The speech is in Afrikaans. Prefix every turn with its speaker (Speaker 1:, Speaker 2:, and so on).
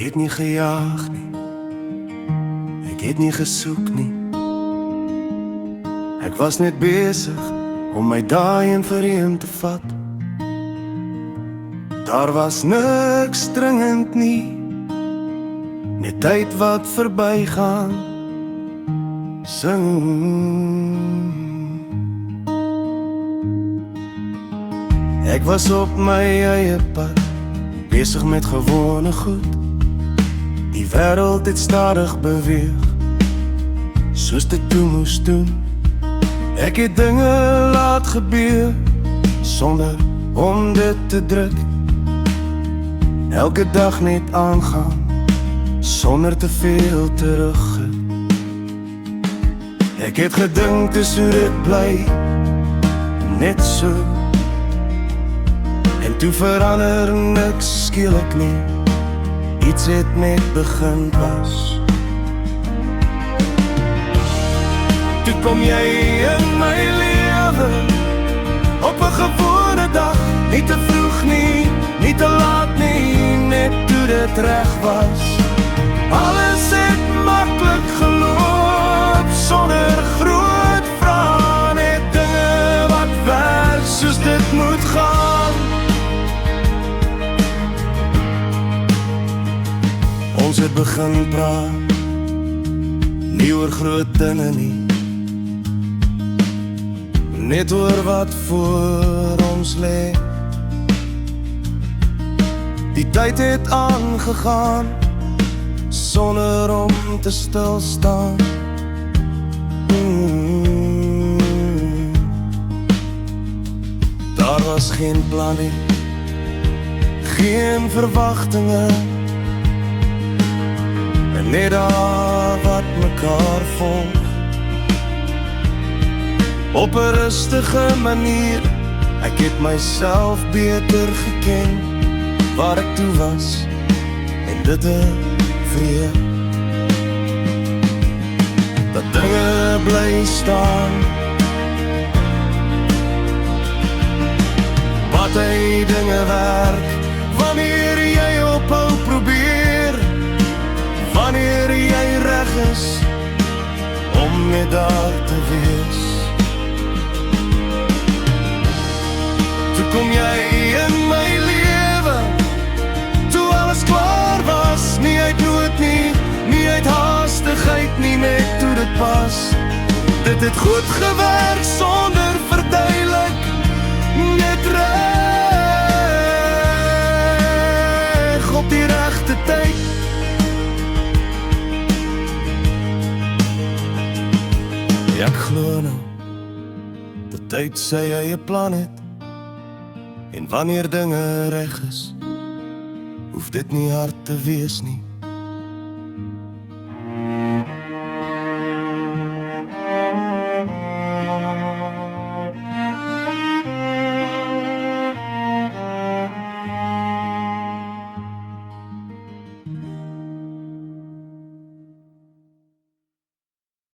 Speaker 1: het nie gejaag nie, ek het nie gesoek nie. Ek was net besig om my daai en vereen te vat. Daar was niks dringend nie, net tyd wat verbygaan. Sing. Ek was op my eie pad, besig met gewone goed. Die wêreld het stadig beweeg, soos dit toe moes doen. Ek het dinge laat gebeur, sonder om dit te druk. Elke dag net aangaan, sonder te veel terug. Ek het gedink dis hoe dit bly, net so. En toe verander niks skielik nie, iets het net begin pas. Toe kom jy in my lewe, op 'n gewone dag. Nie te vroeg nie, nie te laat nie, net toe dit reg was. Alles het maklik geloop, sonder groot vrae. Net dinge wat werk soos dit moet gaan. Ons het begin praat, nie oor groot dinge nie, net oor wat voor ons lê. Die tyd het aangegaan, sonder om te stilstaan. Daar was geen plan nie, geen verwagtinge, en net daar wat mekaar volg. Op 'n rustige manier, ek het myself beter geken, waar ek toe was, en dit tevrede. Dat dinge bly staan, party dinge werk, wanneer jy ophou probeer, wanneer jy reg is, om net daar te wees. Toe kom jy in my lewe, toe alles klaar was. Nie uit nood nie, nie uit haastigheid nie, net toe dit pas. Dit het goed gewerk, sonder verduidelik, net reg, op die regte tyd. Ek glo nou, dat tyd sy eie plan het. En wanneer dinge reg is, hoef dit nie hard te wees nie.